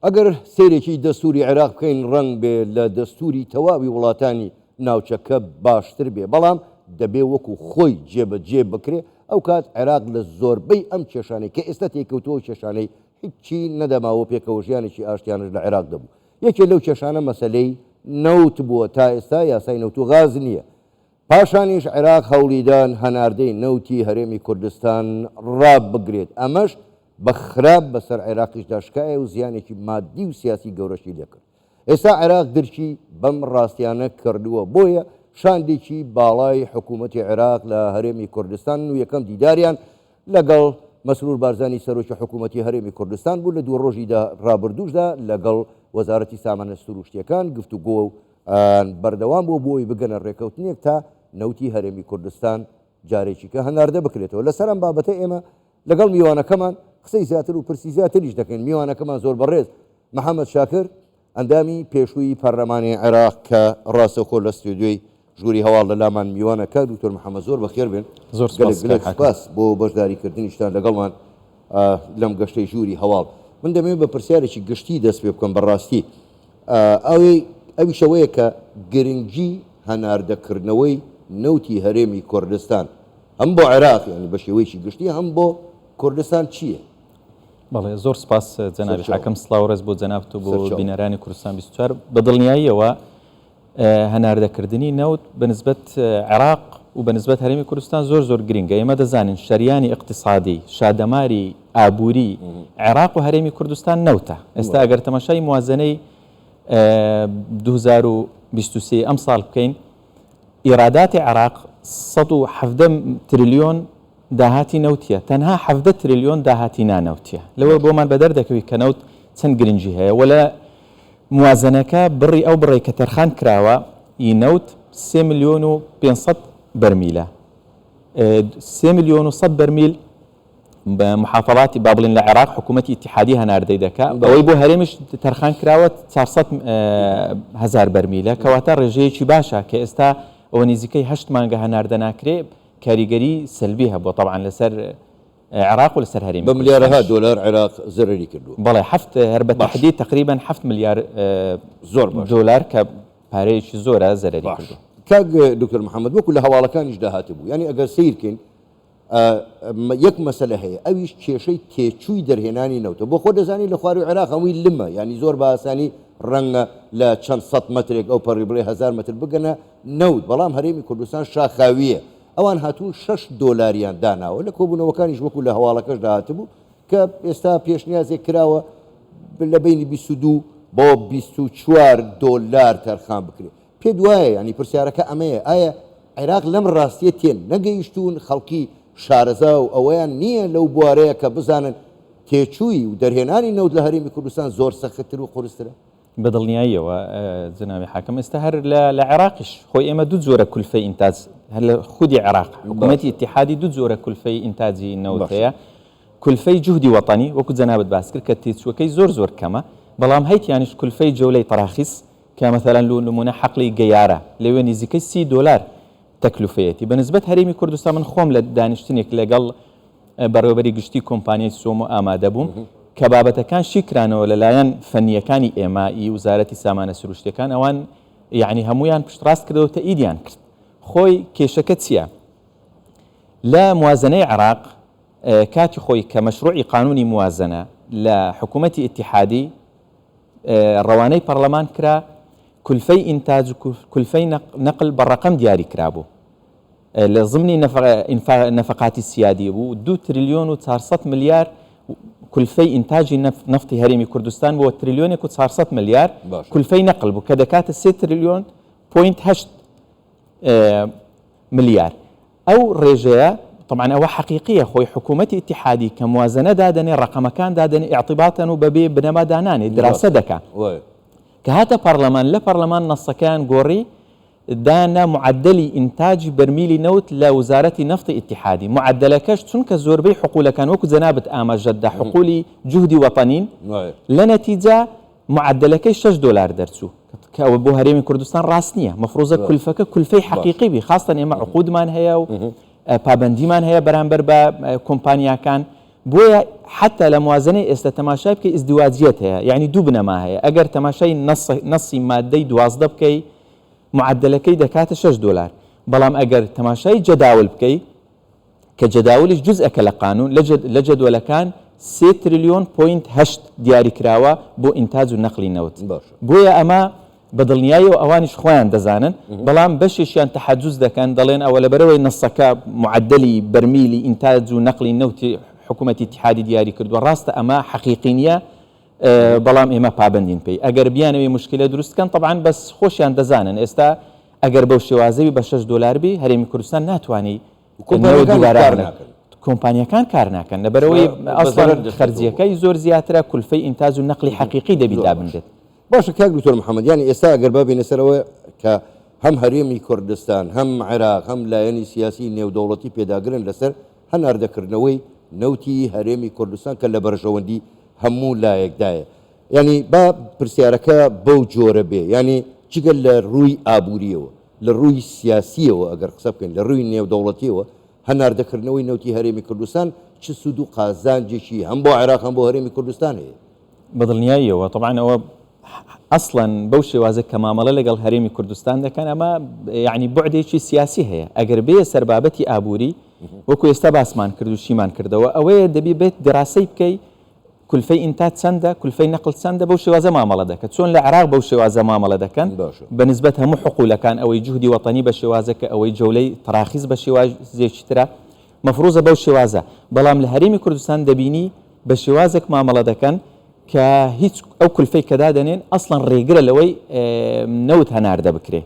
ئەگەر سیرێکی دەستوری عێراق بکەین ڕەنگ بێ لە دەستوری تەواوی وڵاتانی ناوچەکە باشتر بێ، بەڵام دەبێ وەکو خۆی جێبەجێ بکرێ. ئەو کات عێراق لە زۆربەی ئەم کێشانەی کە ئێستا تێکەوتەوە کێشانەی هیچی نەدەماوە پێکەوە ژیانێکی ئاشتیانش لە عێراق دەبوو. یەکێ لەو کێشانە مەسەلەی نەوت بووە، تا ئێستا یاسای نەوت و غاز نییە. پاشانیش عێراق هەوڵیدان هەناردەی نەوتی هەرێمی کوردستان ڕابگرێت، ئەمەش بە خراپ بەسەر عێراقیش داشکایە و زیانێکی مادی و سیاسی گەورەشی لێکرد. ئێستا عێراق درکی بەم ڕاستیانە کردووە، بۆیە شاندێکی باڵای حکوومەتی عێراق لە هەرێمی کوردستان و یەکەم دیداریان لەگەڵ مەسرور بارزانی سەرۆکی حکوومەتی هەرێمی کوردستان بوو. لە دوو ڕۆژیدا ڕابردووشدا لەگەڵ وەزارەتی سامانە سروشتیەکان گفتوگۆ و بەردەوام بۆ بۆی بگەنە ڕێکەوتنێک تا نەوتی هەرێمی کوردستان جارێکی کە هەناردە بکرێتەوە. لەسەر ئەم بابەتە ئێمە لەگەڵ میوانەکەمان قسەی زیاتر و پرسی زیاتریش دەکەین. میوانەکەمان زۆر بەڕێز محەممەد شاکر، ئەندامی پێشووی پەرلەمانی عێراق کە ڕاستەوخۆ لە ستودیۆی ژووری هەواڵ لە لامان میوانەکە. دوکتۆر محەممەد زۆر بەخێر بێن، زۆر سپاس بۆ بەشداریکردنیشتان لەگەڵمان لەم گەشتەی ژووری هەواڵ. من دەمەوێت بە پرسیارێکی گشتی دەست پێ بکەم. بەڕاستی ئەوی شەوەیە کە گرنگی هەناردەکردنەوەی نەوتی هەرێمی کوردستان هەم بۆ عێراق ینی بە شێوەیەکی گشتی هەم بۆ کوردستان چییە؟ بەڵێ زۆر سپاس جەنابی حاکەم، سڵاو ڕێز بۆ جەنابت و بۆ بینەرانی کوردستان 24. بەدڵنیاییەوە هەناردەکردنی نەوت بەنسبەت عێراق و بەنسبەت هەرێمی کوردستان زۆر گرنگە. ئێمە دەزانین شەریانی اقتصادی، شادەماری ئابووری عێراق و هەرێمی کوردستان نەوتە. ئێستا ئەگەر تەماشای موازنەی 2023 ئەم ساڵ بکەین، ئیراداتی عێراق 170 تریلیۆن داهاتی نەوتیە، تەنها 70 تریلیۆن داهاتی نانەوتیە. لەوە بۆمان بەدەر دەکەوی کە نەوت چەند گرنگی هەیە. وەلە موازنەکە بڕی ئەو بڕێ کە تەرخان کراوە ئی نەوت 3 ملیۆن و 500 بەرمیلە، 3 ملیۆن و 100 بەرمیل بە محافڵاتی با بڵێن لە عێراق حکوومەتی ئیتیحادی هەناردەی دەکات. ئەوەی بۆ هەرێمیش تەرخان کراوە 400 هزار بەرمیلە، کەواتە ڕێژەیەکی باشە کە ئێستا ئەوە نزیکەی 8 مانگە هەناردە ناکرێ. کاریگەری سلبی هەبووە طبعا لەسەر عێراق و لەسەر هەرێمی. بە ملیارها دلار عێراق زەرری کردو. بەڵێ هەر بە تەحدید تقریبا 7 ملیار زۆر دلار کە پارەیەکی زۆرە زەرری کردو. کاک دکتۆر محەممەد وەکو لە هەواڵەکانیش داهات بوو، ینی ئەگەر سیرکەین یەک مەسەلە هەیە، ئەویش کێشەی تێچووی دەرهێنانی نەوتە. بۆ خۆ دەزانی لە خواری عێراق هەمووی لمە، ینی زۆر بە ئاسانی ڕەنگە لە چەند سەد مەترێک ئەو پەڕی بڵێ 1000 مەتر بگەنە نەوت، بەڵام هەرێمی کوردستان شاخاویە. ئەوان هاتوو 6 دۆلاریان داناوە لە کۆبوونەوەکانیش وەکو لە هەواڵەکەش داهات بوو کە ئێستا پێشنیازێک کراوە لە بینی 22 بۆ 24 دۆلار تەرخان بکرێت. پێ دوایە ینی پرسیارەکە ئەمەیە، ئایا عێراق لەم ڕاستیە تێن نەگەیشتون خەڵکی شارەزا و ئەوەیان نییە لەو بوارەیە کە بزانن تێچووی و دەرهێنانی نەوت لە هەرێمی کوردستان زۆر سەختتر و قورسترە؟ بەدڵنیاییەوە جنابی حاکەم، ئێستا هەر لە عێراقیش خۆی ئێمە دوو جۆرە کولفەی ئینتاج هەر لە خودی عێراق حکوومەتی ئیتیحادی دوو جۆرە کولفەی ئینتاجی نەوت هەیە. کولفەی جوهدی وەطنی وەکو جەنابەت باس کرد کە تێچووەکەی زۆر کەمە، بەڵام هەیتیانیش کولفەی جەولەی تەراخیص کە مەثەلاً نمونە حەقلی گەیارە لەوێ نزیکەی 30 دۆلار تەکلفەیەتی. بەنسبەت هەرێمی کوردستان من خۆم لە دانیشتنێک لەگەڵ بەڕێوەبەری گشتی کۆمپانیای سۆم و ئامادە بووم کە بابەتەکان شیکرانەوە لەلایەن فەنیەکانی ئێمایی وزارەتی سامانە سروشتیەکان، ئەوان یعنی هەمویان پشتڕاست کردەوە تەئیدیان کرد. خۆی کێشەکە چییە؟ لە موازنەی عێراق کاتی خۆی کە مەشروعی قانونی موازنە لە حکوومەتی ئیتیحادی ڕەوانەی پەرلەمان کرا، کولفەی ئینتاج و کولفەی نەقل بە ڕەقەم دیاری کرابوو. لە ضمنی نەفەقاتی سیادی بوو 2 تریلیۆن و 400 ملیار کولفەی ئینتاجی نفتی هەرێمی کوردستان بۆ تریلیۆنێک و 400 ملیار کولفەی نەقل بوو کە دەکاتە 3 تریلیۆن پوینت 8 ملیار. ئەو ڕێژەیە طبعا ئەوە حەقیقیە، خۆی حکوومەتی ئیتیحادی کە موازنە دادەنێ ڕەقەمەکان دادەنێ ئیعتیباتەن و بەبێ بنەما دانانێ دراسە دەکات کە هاتە پەرلەمان، لە پەرلەمان نەسەکەیان گۆڕی دانا معدلی ئینتاجی بەرمیلی نەوت لە وزارەتی نەفتی ئیتیحادی. معدلەکەش چونکە زۆربەی حقوولەکان وەکو جەنابەت ئاماژەتدا حقوولی جوهدی وەطنین، لە نەتیجە معدلەکەی 6 دۆلار دەرچوو کە ئەوە بۆ هەرێمی کوردستان ڕاست نییە. مەفروضە کولفەکە کولفەی حەقیقی بی، خاستەن ئێمە عقودمان هەیە و پابندیمان هەیە بەرامبەر بە کۆمپانیاکان، بۆیە حتى لە موازنەی ئێستا تەماشای بکەی ئزدواجیەت هەیە یعنی دوو بنەما هەیە ئەگەر تەماشای نەسی مادەی 12 بکەی معدلەکەی دەکاتە $6 بەڵام ئەگەر تەماشای جەداول بکەی کە جەداولیش جزئەکە لە قانون لە جەدوەلەکان 3 تریلیۆن پوینت 8 دیاری کراوە بۆ ئینتاج و نەقلی نەوت بۆیە ئەمە بەدڵنیاییەوە ئەوانیش خۆیان دەزانن بەڵام بەشێکیان تەحەجوز دەکەن دەڵێن ئەوە لەبەرەوەی نەسەکە معدلی بەرمیلی ئینتاج و نەقلی نەوتی حکوومەتی اتحادی دیاری کردووە ڕاستە ئەمە حەقیقی نییە بەڵام ئێمە پابندین پێی ئەگەر بیانەوەی مشکلە دروستکەن طبعاً بەس خۆشیان دەزانن ئێستا ئەگەر بەو شێوازەوی بە $6 بی هەرێمی کوردستان ناتوانێت کۆمپانیەکان کار ناکەن لەبەرەوەی ئەسڵەن خەرجیەکەی زۆر زیاترە کولفەی ئینتاج و نەقلی حەقیقی دەبی دابنرێت باشە کاک دکتۆر محەممەد یانی ئێستا ئەگەر بابینە سەرەوە کە هەم هەرێمی کوردستان هەم عێراق هەم لایەنی سیاسی نێودەوڵەتی پێداگرن لەسەر هەناردەکردنەوەی نەوتی هەرێمی کوردستان کە لە بەرژەوەندی هەموو لایەکدایە ینی با پرسیارەکە بەو جۆرە بێ ینی جگەل لە ڕووی ئابوووریەوە لە ڕووی سیاسیەوە ئەگەر قسە بکەین لە ڕووی نێودەوڵەتیەوە هەناردەکردنەوەی نەوتی هەرێمی کوردستان چ سود و قازانجێکی هەم بۆ عێراق هەم بۆ هەرێمی کوردستان هەیە بەدڵنیاییەوە طبعاً ئەوە ئەسڵەن بەو شێوازە کە مامەڵە لەگەڵ هەرێمی کوردستان دەکەن ئەمە یعنی بوعدێکی سیاسی هەیە ئەگەر بێ سەربابەتی ئابووری وەکو ئێستا باسمان کرد و شیمان کردەوە ئەوەیە دەبی بێت دراسی بکەی کولفەی ئینتاج چەندە کولفەی نەقل چەندە بەو شێوازە مامەڵە دەکەن چۆن لە عێراق بەو شێوازە مامەڵە دەکەن بەنسبەت هەموو حقوولەکان ئەوەی جوهدی وەتەنی بە شێوازە کە ئەوەی جەولەی تەراخیز بە شێوازێکی ترە مەفروزە بەو شێوازە بەڵام لە هەرێمی کوردستان دەبینی بە شێوازێک مامەڵە دەکەن کە هیچ ئەو کولفەی کەدا دەنێن ئەسڵەن ڕێگرە لەوەی نەوت هەناردە بکرێ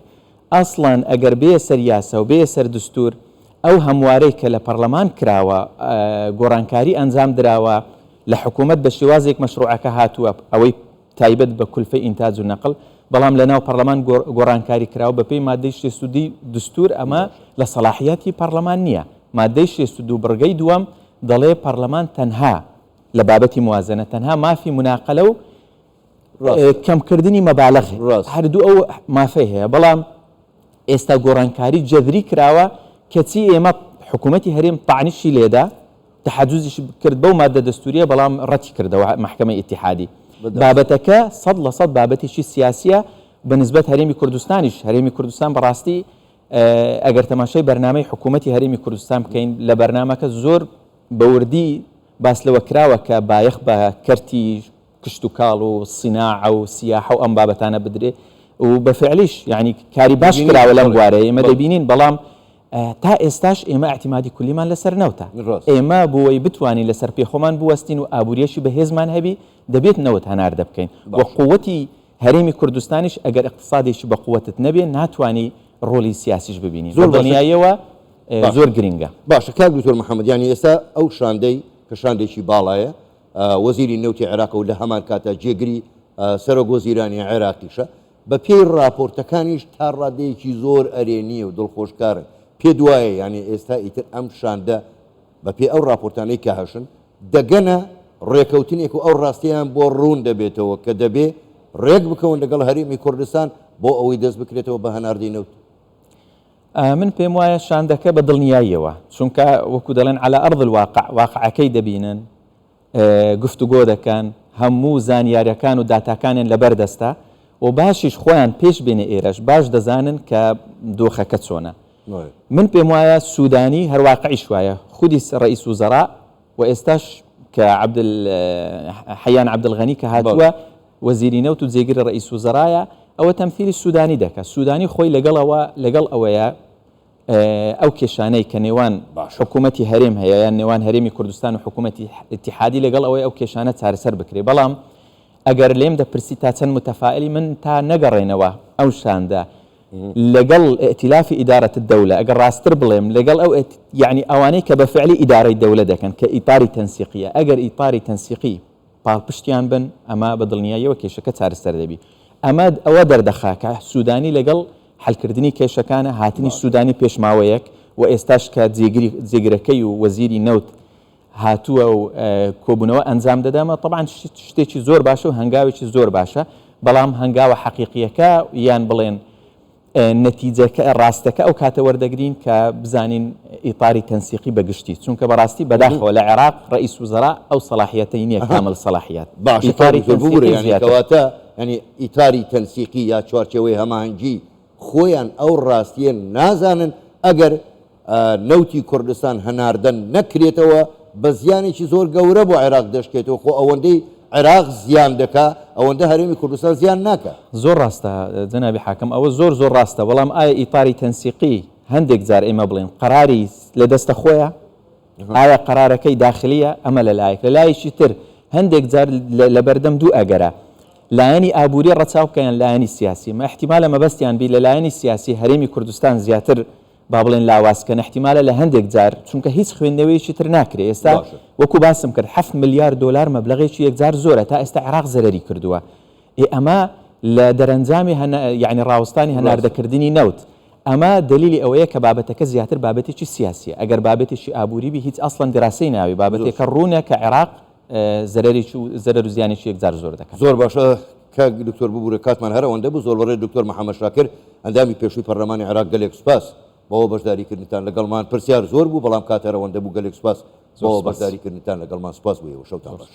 ئەسڵەن ئەگەر بێ سەر یاسا و بێ سەر دستور ئەو هەموارەی کە لە پەرلەمان کراوە گۆڕانکاری ئەنجام درراوە لە حکوومەت بە شێوازێک مەشروعەکە هاتووە ئەوەی تایبەت بە کولفەی ئینتاج و نەقل بەڵام لە ناو پەرلەمان گۆڕانکاری کراوە بەپێی مادەی 62 دستور ئەمە لە سەلاحیەتی پەرلەمان نییە مادەی 62 بڕگەی دووەم دەڵێ پەرلەمان تەنها لە بابەتی موازنە تەنها مافی مناقلە و کەمکردنی مەبالغ هەردوو ئەو مافەی هەیە بەڵام ئێستا گۆڕانکاری جەذری کراوە کەچی ئێمە حکوومەتی هەرێم تاعنیشی لێدا تحجزیش کرد بەو مادە دەستوریە بەڵام ڕەتی کردەوە محکەمەی ئیتیحادی بابەتەکە 100% بابەتێکی سیاسیە بەنسبەت هەرێمی کوردستانیش هەرێمی کوردستان بەڕاستی ئەگەر تەماشای بەرنامەی حکوومەتی هەرێمی کوردستان بکەین لە بەرنامەکە زۆر بەوردی باس لەوە کراوە کە بایەخ بە کەرتی کشت و کاڵ و سیناع و سیاحە و ئەم بابەتانە بدرێ و بەفعلیش یعنی کاری باش کراوە لەم بوارەیە ئێمە دەبینین بەڵام تا ئێستاش ئێمە احتیمادی کولیمان لەسەر نەوتە ئێمە بۆی بتوانین لەسەر پێخۆمان بوەستین و ئابووریەشی بەهێزمان هەبی دەبێت نەوت هەناردە بکەین وە قووەتی هەرێمی کوردستانیش ئەگەر اقتصادێکی بە قووەتت نەبێ ناتوانی ڕۆلی سیاسیش ببینی زۆر دڵنیاییەوە زۆر گرنگە باشە کاک دکتۆر محەممەد یانی ئێستا ئەو شاندەی کە شاندێکی باڵایە وەزیری نەوتی عێراق و لە هەمان کاتە جێگری سەرۆک وەزیرانی عێراقیشە بە پێی راپۆرتەکانیش تا ڕادەیەکی زۆر ئەرێنیە و دڵخۆشکارن پێ دوایە ینی ئێستا ئیتر ئەم شاندە بە پێ ئەو راپۆرتانەی کە هەشن دەگەنە ڕێکەوتنێک و ئەو ڕاستیان بۆ ڕوون دەبێتەوە کە دەبێ ڕێک بکەون لەگەڵ هەرێمی کوردستان بۆ ئەوەی دەست بکرێتەوە بە هەناردی نەوت من پێم وایە شاندەکە بە دڵنیاییەوە چونکە وەکو دەڵێن على ئەرض الواقع واقعەکەی دەبینن گفتوگۆ دەکەن هەموو زانیاریەکان و داتاکانیان لەبەردەستە و باشیش خۆیان پێش بێنێ ئێرەش باش دەزانن کە دۆخەکە چۆنە من پێم وایە سوودانی هەرواقعیش وایە خودی ڕئیس وزەرا و ئێستاش کە حەیان عەبدڵغەنی کە هاتووە وەزیری نەوت و جێگیری ڕئیس وزەرایە ئەوە تەمثیلی سوودانی دەکات سوودانی خۆی لەگەڵ ئەوەیە ئەو کێشانەی کە نێوان حکوومەتی هەرێم هەیە یان نێوان هەرێمی کوردستان و حکوومەتی اتحادی لەگەڵ ئەوەی ئەو کێشانە چارەسەر بکرێ بەڵام ئەگەر لێم دەپرسی تا چەند متەفائلی من تا نەگەڕێنەوە ئەو شاندا لەگەڵ ئێتیلافی ئیدارەت الدەولە ئەگەر ڕاستتر بڵێم لەگەڵ ئەو یعنی ئەوانەی کە بەفعلی ئیدارەی دەولە دەکەن کە ئیتاری تەنسیقیە ئەگەر ئیتاری تەنسیقی پاڵپشتیان بن ئەمە بە دڵنیاییەوە کێشەکە چارەسەر دەبی ئەمە ئەوە دەردەخا کە سوودانی لەگەڵ حلکردنی کێشەکانە هاتنی سوودانی پێشماوەیەک و ئێستاش کە جێگرەکەی و وەزیری نەوت هاتووە و کۆبوونەوە ئەنجام دەدەمە طبعاً شتێکی زۆر باشە و هەنگاوێکی زۆر باشە بەڵام هەنگاوە حەقیقیەکە یان بڵێن نەتیجەکە ڕاستەکە ئەو کاتە وەردەگرین کە بزانین ئیطاری تەنسیقی بەگشتی چونکە بەڕاستی بەداخەوە لە عێراق ڕئیس وزرا ئەو سەلاحیەتەی نییە کامل سەلاحیەت باشکەواتە ینی ئیتاری تەنسیقی یا چوارچەوەی هەماهنگگی خۆیان ئەو ڕاستیە نازانن ئەگەر نەوتی کوردستان هەناردەن نەکرێتەوە بە زیانێکی زۆر گەورە بۆ عێراق دەشکێتەوە خۆ ئەوەندەی عێراق زیان دەکا ئەوەندە هەرێمی کوردستان زیان ناکە زۆر ڕاستە جەنابی حاکم ئەوە زۆر زۆر ڕاستە بەڵام ئایا ئیطاری تەنسیقی هەندێک جار ئێمە بڵێن قەراری لە دەستە خۆیە ئایا قەرارەکەی داخلیە ئەمە لەلایەک لەلایەکی تر هەندێک جار لە بەردەم دوو ئەگەرە لایەنی ئابووری ڕەچاو بکەیان لایەنی سیاسی مە احتیمالە مەبەستیان بی لە لایەنی سیاسی هەرێمی کوردستان زیاتر با بڵێن لاوازکە احتیمالە لە هەندێک جار چونکە هیچ خوێندنەوەیەکی تر ناکرێت ئێستا وەکو باسم کرد 7 ملیار دلار مەبلەغێکی یەکجار زۆرە تا ئێستا عێراق زەرەری کردووە ئەمە لە دەرەنجامی یعنی ڕاوستانی هەناردەکردنی نەوت ئەمە دلیلی ئەوەیە کە بابەتەکە زیاتر بابەتێکی سیاسیە ئەگەر بابەتێکی ئابووری بی هیچ ئەسڵەن دراسی ناوی بابەتێکە ڕوونە کە عێراق زەرەر و زیانێکی یەکجار زۆر دەکات زۆر باشە کە دکتۆر ببوورە کاتمان هەرەوەندە بوو زۆر بەڕێ دکتۆر محەممەد شاکر ئەندامی پێشووی پەرلەمانی عێراق گەلێک سوپاس بەوە بەشداریکردنتان لەگەڵمان پرسیار زۆر بوو بەڵام کاتەرەوەندە بوو گەلێک سوپاس بەوە بەشداریکردنتان لەگەڵمان سوپاس بوویەوە شەوتان باش.